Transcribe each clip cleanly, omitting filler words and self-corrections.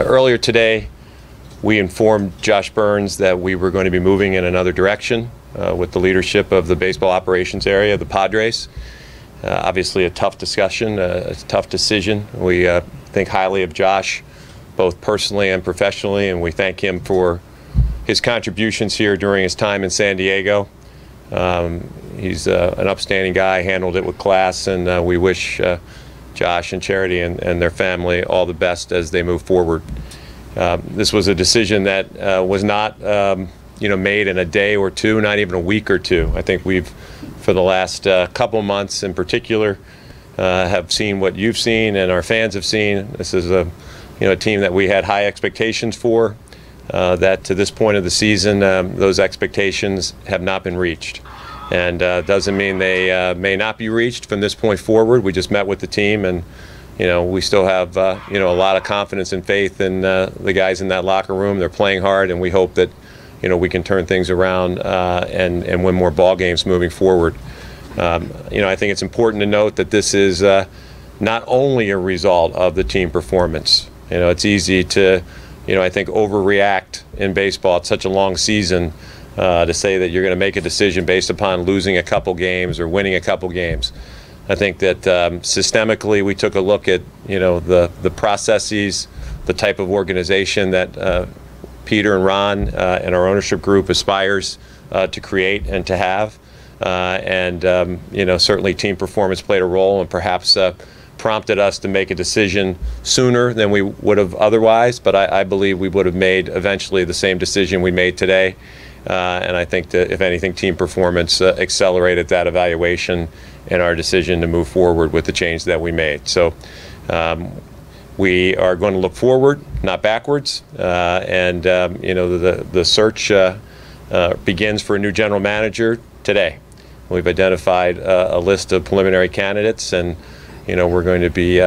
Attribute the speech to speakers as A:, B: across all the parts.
A: Earlier today, we informed Josh Byrnes that we were going to be moving in another direction with the leadership of the baseball operations area, the Padres. Obviously a tough discussion, a tough decision. We think highly of Josh, both personally and professionally, and we thank him for his contributions here during his time in San Diego. He's an upstanding guy, handled it with class, and we wish Josh and Charity and their family all the best as they move forward. This was a decision that was not made in a day or two, not even a week or two. I think we've, for the last couple months in particular, have seen what you've seen and our fans have seen. This is a team that we had high expectations for, that to this point of the season, those expectations have not been reached. And doesn't mean they may not be reached from this point forward. We just met with the team, and we still have a lot of confidence and faith in the guys in that locker room. They're playing hard, and we hope that we can turn things around and win more ball games moving forward. I think it's important to note that this is not only a result of the team performance. It's easy to I think overreact in baseball. It's such a long season to say that you're going to make a decision based upon losing a couple games or winning a couple games. I think that systemically we took a look at the processes, the type of organization that Peter and Ron and our ownership group aspires to create and to have, certainly team performance played a role and perhaps prompted us to make a decision sooner than we would have otherwise, but I believe we would have made eventually the same decision we made today. And I think that, if anything, team performance accelerated that evaluation and our decision to move forward with the change that we made. So we are going to look forward, not backwards. The search begins for a new general manager today. We've identified a list of preliminary candidates, and we're going to be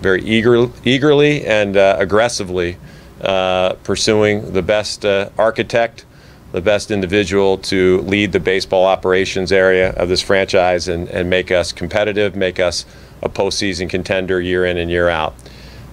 A: very eagerly and aggressively pursuing the best architect, the best individual to lead the baseball operations area of this franchise and make us competitive, make us a postseason contender year in and year out.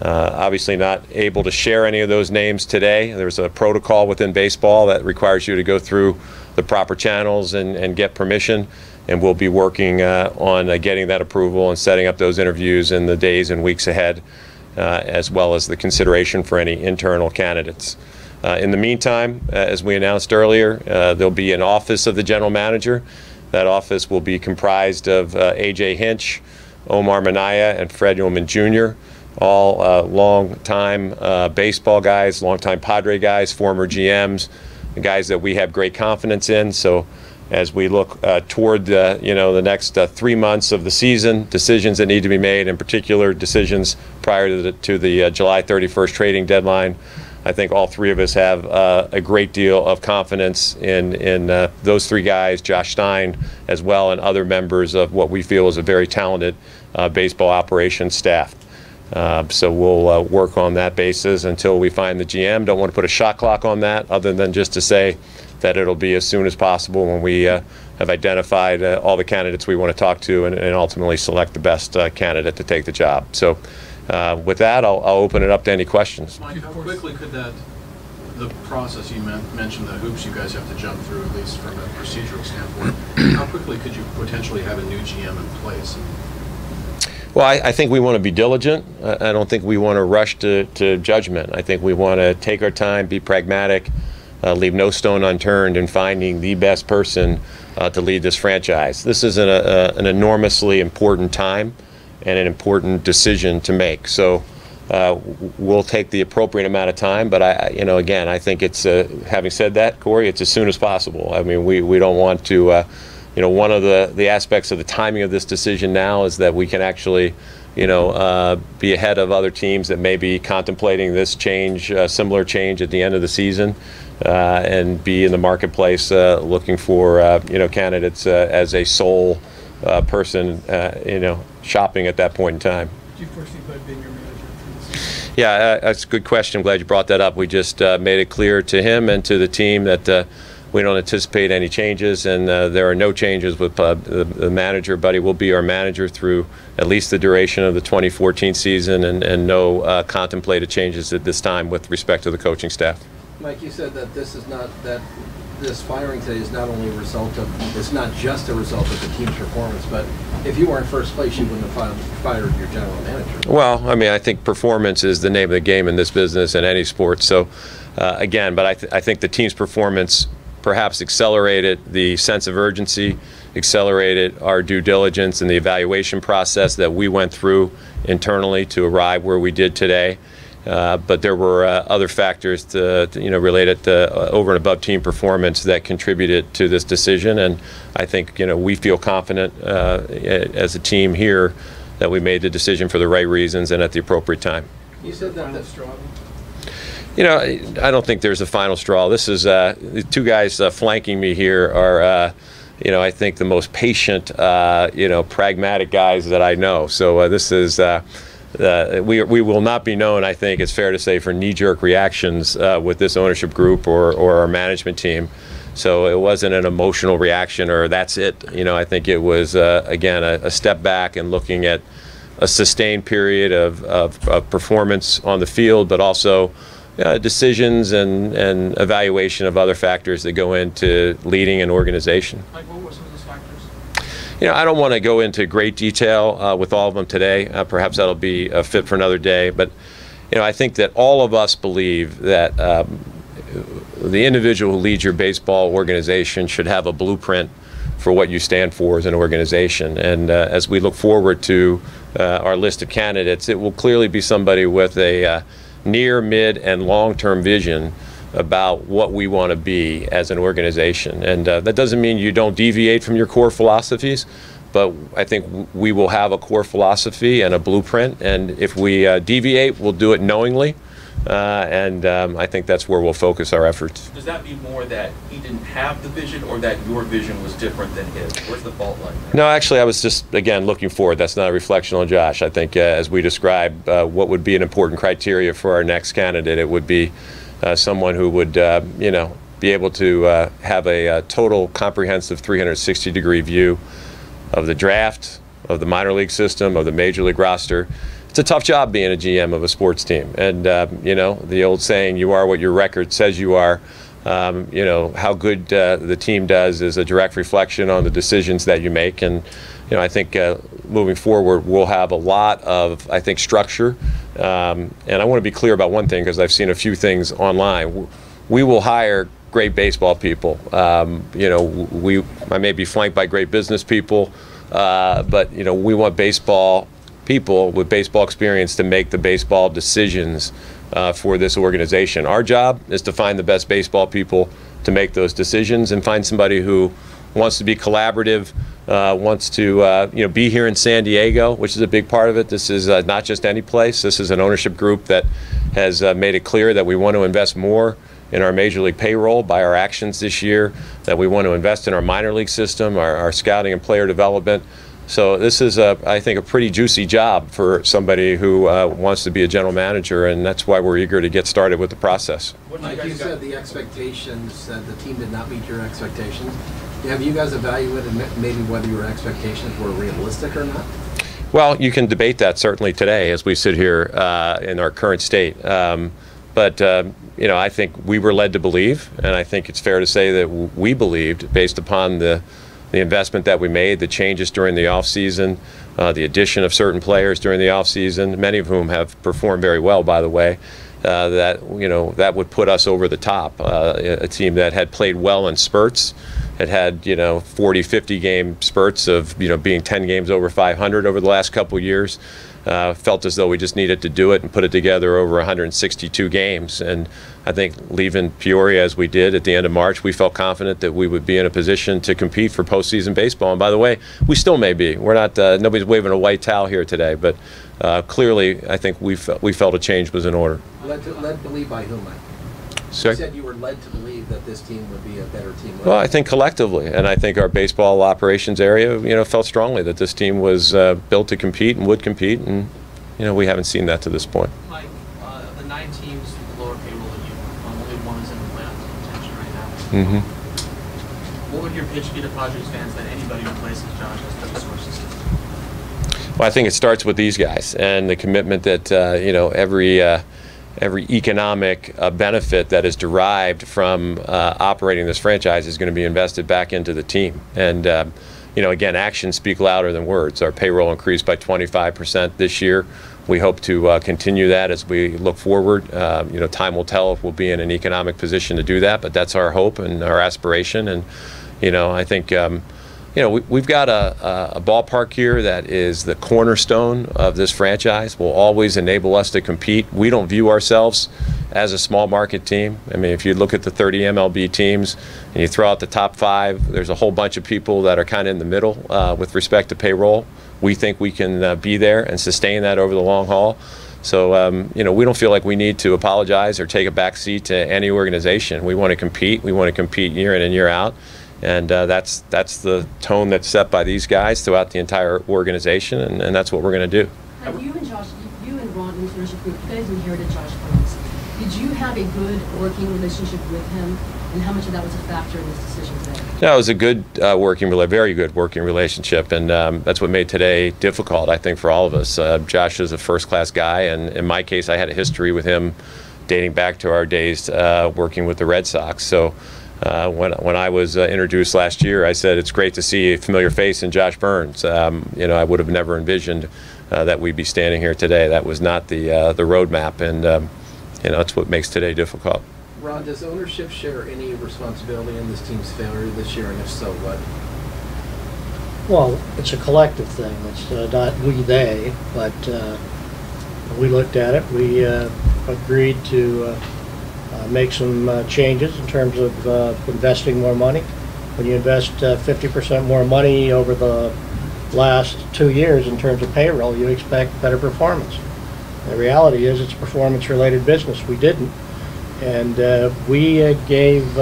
A: Obviously not able to share any of those names today. There's a protocol within baseball that requires you to go through the proper channels and get permission, and we'll be working on getting that approval and setting up those interviews in the days and weeks ahead, as well as the consideration for any internal candidates. In the meantime, as we announced earlier, there'll be an office of the general manager. That office will be comprised of A.J. Hinch, Omar Minaya, and Fred Ullman Jr., all long-time baseball guys, long-time Padre guys, former GMs, guys that we have great confidence in. So as we look toward the next 3 months of the season, decisions that need to be made, in particular decisions prior to the July 31st trading deadline, I think all three of us have a great deal of confidence in those three guys, Josh Stein as well, and other members of what we feel is a very talented baseball operations staff. So we'll work on that basis until we find the GM. Don't want to put a shot clock on that, other than just to say that it'll be as soon as possible when we have identified all the candidates we want to talk to and ultimately select the best candidate to take the job. So with that, I'll open it up to any questions.
B: Mike, how quickly could the process you mentioned, the hoops you guys have to jump through, at least from a procedural standpoint, how quickly could you potentially have a new GM in place?
A: Well, I think we want to be diligent. I don't think we want to rush to judgment. I think we want to take our time, be pragmatic, leave no stone unturned in finding the best person to lead this franchise. This is an enormously important time and an important decision to make. So we'll take the appropriate amount of time, but again, I think it's, having said that, Corey, it's as soon as possible. I mean, we don't want to, one of the aspects of the timing of this decision now is that we can actually, be ahead of other teams that may be contemplating this change, similar change at the end of the season, and be in the marketplace looking for, candidates as a sole person, shopping at that point in time.
C: Do you foresee Bud being your manager for the season?
A: Yeah, that's a good question. I'm glad you brought that up. We just made it clear to him and to the team that we don't anticipate any changes, and there are no changes with the manager. Buddy will be our manager through at least the duration of the 2014 season, and no contemplated changes at this time with respect to the coaching staff.
D: Mike, you said that this firing today is not only a result of, it's not just a result of the team's performance, but if you were in first place, you wouldn't have fired your general manager.
A: Well, I mean, I think performance is the name of the game in this business and any sport. So, again, but I think the team's performance perhaps accelerated the sense of urgency, accelerated our due diligence and the evaluation process that we went through internally to arrive where we did today. But there were other factors related to over and above team performance that contributed to this decision, and I think we feel confident as a team here that we made the decision for the right reasons and at the appropriate time.
D: You said that the
C: straw.
A: I don't think there's a final straw. This is the two guys flanking me here are I think the most patient pragmatic guys that I know. So this is. We will not be known, I think it's fair to say, for knee-jerk reactions with this ownership group or our management team. So it wasn't an emotional reaction or that's it. I think it was, again, a step back and looking at a sustained period of performance on the field, but also decisions and evaluation of other factors that go into leading an organization.
C: Like what were some of those factors?
A: I don't want to go into great detail with all of them today. Perhaps that'll be a fit for another day. But, I think that all of us believe that the individual who leads your baseball organization should have a blueprint for what you stand for as an organization. And as we look forward to our list of candidates, it will clearly be somebody with a near, mid, and long-term vision about what we want to be as an organization. And that doesn't mean you don't deviate from your core philosophies, but I think we will have a core philosophy and a blueprint, and if we deviate, we'll do it knowingly, and I think that's where we'll focus our efforts.
E: Does that mean more that he didn't have the vision or that your vision was different than his? Where's the fault line there?
A: No, actually, I was just, again, looking forward. That's not a reflection on Josh. I think as we describe what would be an important criteria for our next candidate, it would be someone who would, be able to have a total comprehensive 360-degree view of the draft, of the minor league system, of the major league roster. It's a tough job being a GM of a sports team. And, the old saying, you are what your record says you are. How good the team does is a direct reflection on the decisions that you make. And, I think moving forward, we'll have a lot of, I think, structure. And I want to be clear about one thing because I've seen a few things online. We will hire great baseball people. I may be flanked by great business people, but, we want baseball people with baseball experience to make the baseball decisions for this organization. Our job is to find the best baseball people to make those decisions and find somebody who wants to be collaborative, wants to be here in San Diego, which is a big part of it. This is not just any place. This is an ownership group that has made it clear that we want to invest more in our major league payroll by our actions this year, that we want to invest in our minor league system, our scouting and player development. So this is, I think, a pretty juicy job for somebody who wants to be a general manager, and that's why we're eager to get started with the process.
D: Like you said, the expectations, the team did not meet your expectations. Have you guys evaluated maybe whether your expectations were realistic or not?
A: Well, you can debate that certainly today as we sit here in our current state. But I think we were led to believe, and I think it's fair to say that we believed, based upon the investment that we made, the changes during the offseason, the addition of certain players during the offseason, many of whom have performed very well, by the way, that would put us over the top. A team that had played well in spurts, had 40, 50 game spurts of being 10 games over 500 over the last couple of years. Felt as though we just needed to do it and put it together over 162 games. And I think leaving Peoria as we did at the end of March, we felt confident that we would be in a position to compete for postseason baseball. And by the way, we still may be. We're not. Nobody's waving a white towel here today, but clearly, I think we felt a change was in order.
D: Led to believe by whom, Mike?
A: Sorry?
D: You said you were led to believe that this team would be a better team.
A: Well, I think collectively, and I think our baseball operations area, felt strongly that this team was built to compete and would compete, and we haven't seen that to this point.
F: Mike, the 9 teams with the lower payroll than you, only one is in Atlanta contention right now. What would your pitch be to Padres fans that anybody replaces Josh as the resources?
A: Well, I think it starts with these guys and the commitment that every economic benefit that is derived from operating this franchise is going to be invested back into the team. And again, actions speak louder than words. Our payroll increased by 25% this year. We hope to continue that as we look forward. Time will tell if we'll be in an economic position to do that, but that's our hope and our aspiration. And I think we've got a ballpark here that is the cornerstone of this franchise, will always enable us to compete. We don't view ourselves as a small market team. I mean, if you look at the 30 MLB teams and you throw out the top 5, there's a whole bunch of people that are kind of in the middle with respect to payroll. We think we can be there and sustain that over the long haul. So, we don't feel like we need to apologize or take a back seat to any organization. We want to compete. We want to compete year in and year out. And that's the tone that's set by these guys throughout the entire organization, and that's what we're going to do.
G: Now, you and Ron in the leadership group, you guys inherited Josh Byrnes. Did you have a good working relationship with him, and how much of that was a factor in this decision today?
A: No, it was a good very good working relationship, and that's what made today difficult, I think, for all of us. Josh is a first-class guy, and in my case, I had a history with him dating back to our days working with the Red Sox. So. When I was introduced last year, I said it's great to see a familiar face in Josh Byrnes. I would have never envisioned that we'd be standing here today. That was not the roadmap, and that's what makes today difficult.
D: Ron, does ownership share any responsibility in this team's failure this year, and if so, what?
H: Well, it's a collective thing. It's not we, they, but we looked at it. We agreed to make some changes in terms of investing more money. When you invest 50% more money over the last 2 years in terms of payroll, you expect better performance. The reality is it's a performance-related business. We didn't. And we gave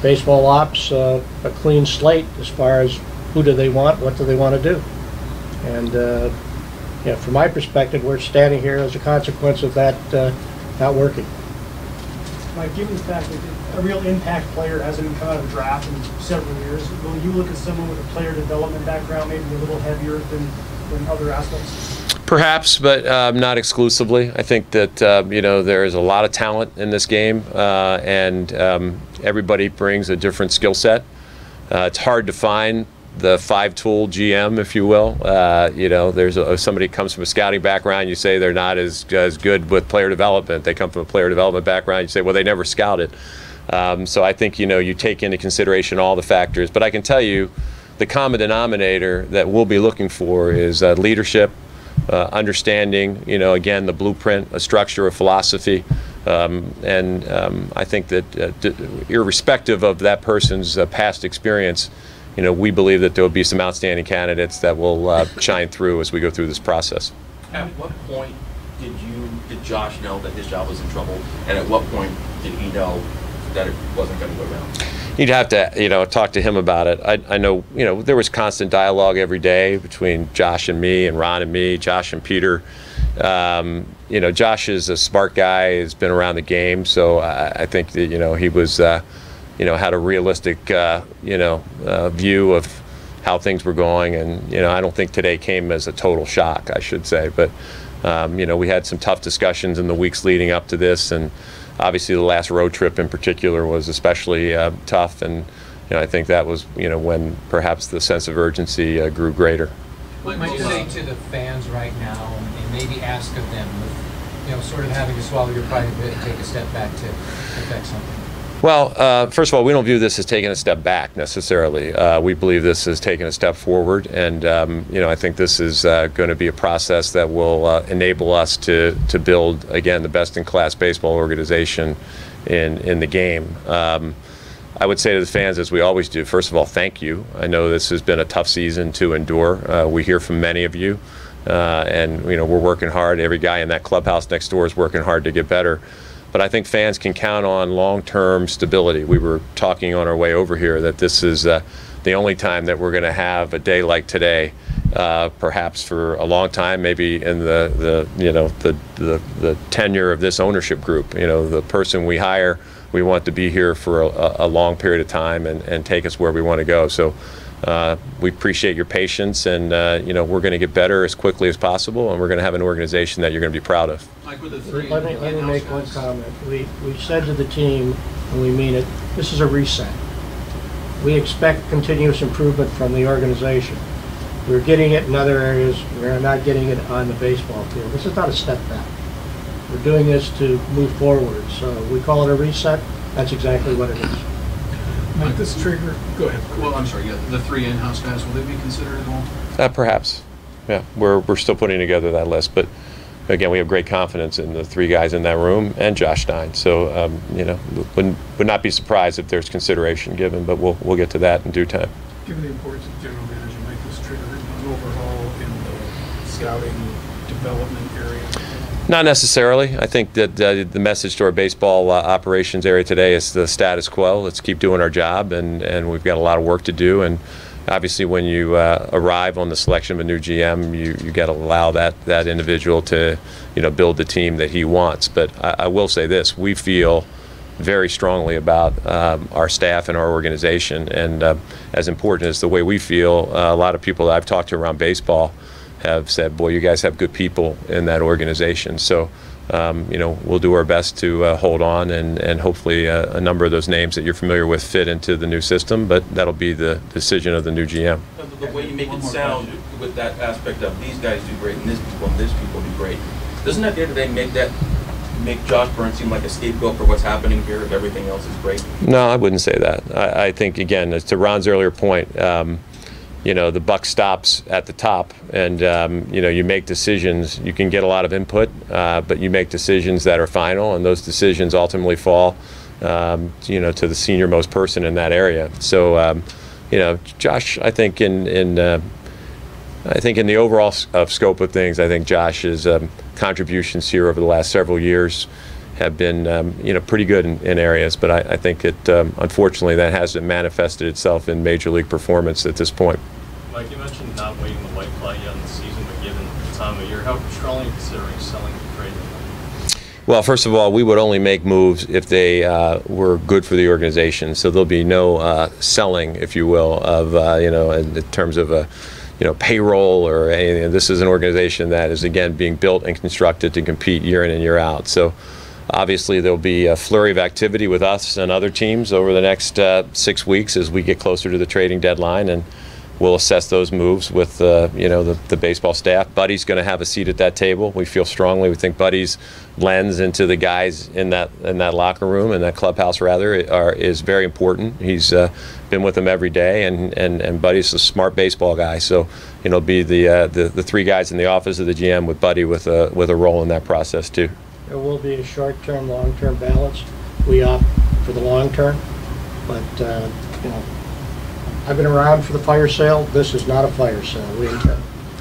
H: baseball ops a clean slate as far as who do they want, what do they want to do. And from my perspective, we're standing here as a consequence of that not working.
C: Mike, given the fact that a real impact player hasn't come out of the draft in several years, will you look at someone with a player development background, maybe a little heavier than other aspects?
A: Perhaps, but not exclusively. I think that there is a lot of talent in this game, and everybody brings a different skill set. It's hard to find the 5-tool GM, if you will. There's somebody comes from a scouting background, you say they're not as good with player development. They come from a player development background, you say, well, they never scouted. So I think, you take into consideration all the factors. But I can tell you the common denominator that we'll be looking for is leadership, understanding, again, the blueprint, a structure, a philosophy. I think that irrespective of that person's past experience, we believe that there will be some outstanding candidates that will shine through as we go through this process.
E: At what point did Josh know that his job was in trouble, and at what point did he know that it wasn't going to go down?
A: You'd have to, talk to him about it. I know, there was constant dialogue every day between Josh and me, and Ron and me, Josh and Peter. Josh is a smart guy, has been around the game, so I think that, he was, had a realistic, view of how things were going, and I don't think today came as a total shock, I should say. But we had some tough discussions in the weeks leading up to this, and obviously the last road trip in particular was especially tough, and I think that was when perhaps the sense of urgency grew greater.
I: What might you say to the fans right now, and maybe ask of them, sort of having to swallow your pride a bit and take a step back to affect something?
A: Well, first of all, we don't view this as taking a step back necessarily. We believe this is taking a step forward, and I think this is going to be a process that will enable us to build, again, the best-in-class baseball organization in the game. I would say to the fans, as we always do, first of all, thank you. I know this has been a tough season to endure. We hear from many of you, and we're working hard. Every guy in that clubhouse next door is working hard to get better. But I think fans can count on long-term stability. We were talking on our way over here that this is the only time that we're going to have a day like today perhaps for a long time, maybe in the tenure of this ownership group. The person we hire, we want to be here for a long period of time and take us where we want to go. So we appreciate your patience, and we're going to get better as quickly as possible, and we're going to have an organization that you're going to be proud of.
B: Mike, with the three
H: Let me
B: in-house
H: make one
B: guys-
H: comment. We said to the team, and we mean it, this is a reset. We expect continuous improvement from the organization. We're getting it in other areas. We're not getting it on the baseball field. This is not a step back. We're doing this to move forward. So we call it a reset. That's exactly what it is.
B: Mike, this trigger, go ahead. Well, I'm sorry, yeah, the three in-house guys, will they be considered at all?
A: Perhaps. Yeah, we're still putting together that list, but again, we have great confidence in the three guys in that room and Josh Stein. So would not be surprised if there's consideration given, but we'll get to that in due time.
J: Given the importance of general manager, Mike, this trigger an overhaul in the scouting development area?
A: Not necessarily. I think that the message to our baseball operations area today is the status quo. Let's keep doing our job, and we've got a lot of work to do. And obviously, when you arrive on the selection of a new GM, you got to allow that individual to build the team that he wants. But I will say this: we feel very strongly about our staff and our organization, and as important as the way we feel, a lot of people that I've talked to around baseball have said, boy, you guys have good people in that organization. So we'll do our best to hold on, and hopefully a number of those names that you're familiar with fit into the new system, but that'll be the decision of the new GM.
E: The way you make it sound with that aspect of these guys do great and this people do great, doesn't that at the end of the day make Josh Byrnes seem like a scapegoat for what's happening here if everything else is great?
A: No, I wouldn't say that. I think, again, as to Ron's earlier point, the buck stops at the top, and you make decisions. You can get a lot of input, but you make decisions that are final, and those decisions ultimately fall to the senior most person in that area. So Josh, I think in the overall scope of things, I think Josh's contributions here over the last several years have been pretty good in areas, but I think it unfortunately that hasn't manifested itself in major league performance at this point.
K: Mike, you mentioned not waiting the white flag yet in the season, but given the time of year, how strongly are you considering selling the trade?
A: Well, first of all, we would only make moves if they were good for the organization. So there'll be no selling, if you will, of in terms of payroll or anything. This is an organization that is, again, being built and constructed to compete year in and year out. So obviously there'll be a flurry of activity with us and other teams over the next 6 weeks as we get closer to the trading deadline, and we'll assess those moves with the baseball staff. Buddy's going to have a seat at that table. We feel strongly. We think Buddy's lens into the guys in that locker room, in that clubhouse rather, is very important. He's been with them every day, and Buddy's a smart baseball guy. So it'll be the three guys in the office of the GM with Buddy with a role in that process too.
H: There will be a short-term, long-term balance. We opt for the long-term, but I've been around for the fire sale. This is not a fire sale. We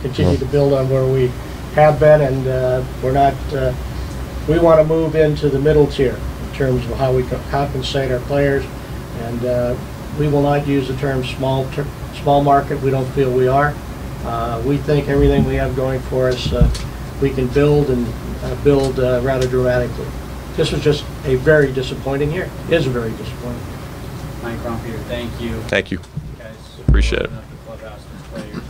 H: continue to build on where we have been, and we're not. We want to move into the middle tier in terms of how we compensate our players, and we will not use the term small market. We don't feel we are. We think everything we have going for us, we can build and build rather dramatically. This was just a very disappointing year. It is a very disappointing year.
F: Mike Rompier, thank you.
A: Thank you.
F: Guys,
A: Appreciate it.
F: The clubhouse display your